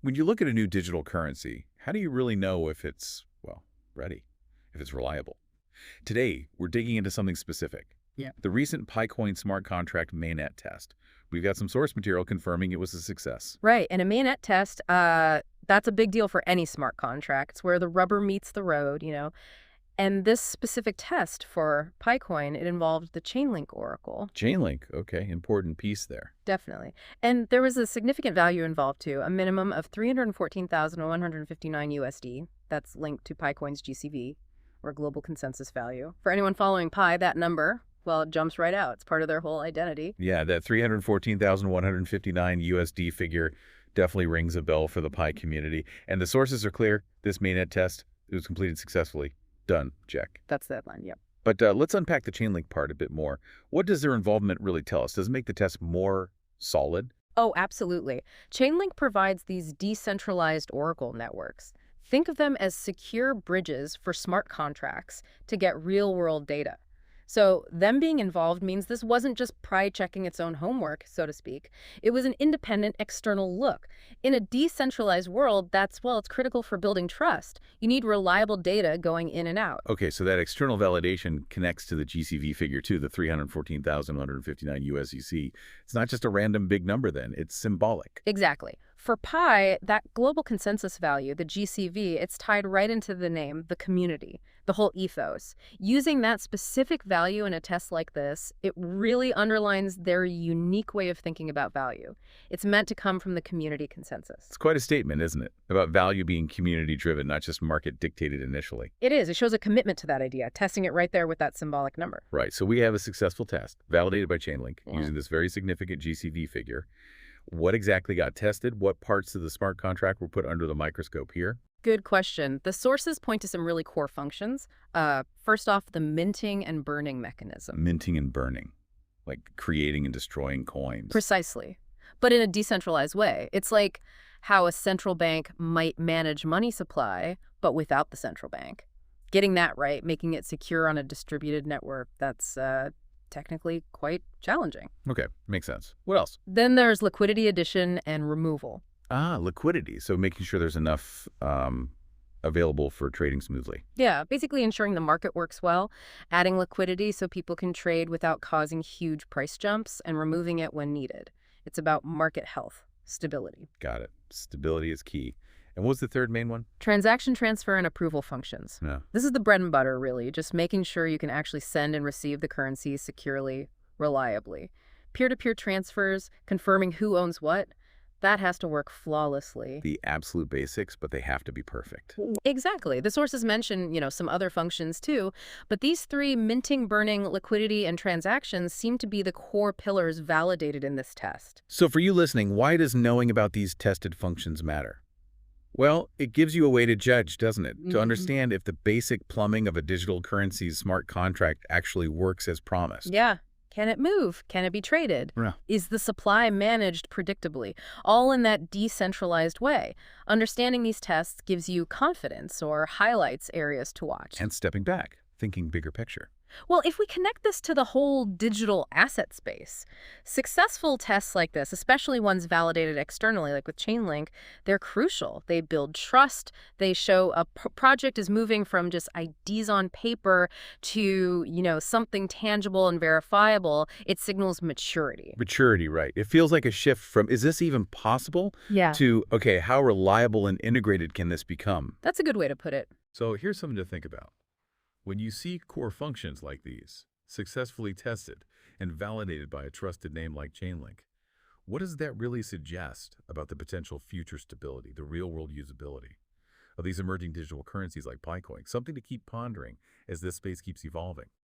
When you look at a new digital currency, how do you really know if it's, well, ready, if it's reliable? Today, we're digging into something specific. Yeah. The recent PiCoin smart contract mainnet test. We've got some source material confirming it was a success. Right. And a mainnet test, that's a big deal for any smart contracts where the rubber meets the road. And this specific test for PiCoin, it involved the Chainlink Oracle. Chainlink, okay, important piece there. Definitely. And there was a significant value involved too, a minimum of 314,159 USD. That's linked to PiCoin's GCV, or global consensus value. For anyone following Pi, that number, well, it jumps right out. It's part of their whole identity. Yeah, that 314,159 USD figure definitely rings a bell for the Pi community. And the sources are clear. This mainnet test, it was completed successfully. Done. Check. That's the headline, yep. But let's unpack the Chainlink part a bit more. What does their involvement really tell us? Does it make the test more solid? Oh, absolutely. Chainlink provides these decentralized Oracle networks. Think of them as secure bridges for smart contracts to get real-world data. So them being involved means this wasn't just Pi checking its own homework, so to speak. It was an independent external look. In a decentralized world, it's critical for building trust. You need reliable data going in and out. Okay, so that external validation connects to the GCV figure too, the 314,159 USDC. It's not just a random big number then, it's symbolic. Exactly. For Pi, that global consensus value, the GCV, it's tied right into the name, the community, the whole ethos. Using that specific value in a test like this, it really underlines their unique way of thinking about value. It's meant to come from the community consensus. It's quite a statement, isn't it? About value being community-driven, not just market-dictated initially. It is. It shows a commitment to that idea, testing it right there with that symbolic number. Right, so we have a successful test, validated by Chainlink, using this very significant GCV figure. What exactly got tested? What parts of the smart contract were put under the microscope here? Good question. The sources point to some really core functions. First off, the minting and burning mechanism. Minting and burning, like creating and destroying coins. Precisely. But in a decentralized way. It's like how a central bank might manage money supply, but without the central bank. Getting that right, making it secure on a distributed network, that's technically quite challenging. Okay, makes sense. What else? Then there's liquidity addition and removal. Ah, liquidity. So making sure there's enough available for trading smoothly. Yeah, basically ensuring the market works well, adding liquidity so people can trade without causing huge price jumps, and removing it when needed. It's about market health, stability. Got it. Stability is key. And what's the third main one? Transaction transfer and approval functions. Yeah. This is the bread and butter, really, just making sure you can actually send and receive the currency securely, reliably. Peer-to-peer transfers, confirming who owns what, that has to work flawlessly. The absolute basics, but they have to be perfect. Exactly. The sources mention, some other functions too, but these three, minting, burning, liquidity, and transactions, seem to be the core pillars validated in this test. So for you listening, why does knowing about these tested functions matter? Well, it gives you a way to judge, doesn't it? To understand if the basic plumbing of a digital currency's smart contract actually works as promised. Yeah. Can it move? Can it be traded? Yeah. Is the supply managed predictably? All in that decentralized way. Understanding these tests gives you confidence or highlights areas to watch. And stepping back, thinking bigger picture. Well, if we connect this to the whole digital asset space, successful tests like this, especially ones validated externally, like with Chainlink, they're crucial. They build trust. They show a project is moving from just ideas on paper to, something tangible and verifiable. It signals maturity. Maturity, right. It feels like a shift from, is this even possible? Yeah. To, okay, how reliable and integrated can this become? That's a good way to put it. So here's something to think about. When you see core functions like these, successfully tested and validated by a trusted name like Chainlink, what does that really suggest about the potential future stability, the real-world usability of these emerging digital currencies like PiCoin? Something to keep pondering as this space keeps evolving.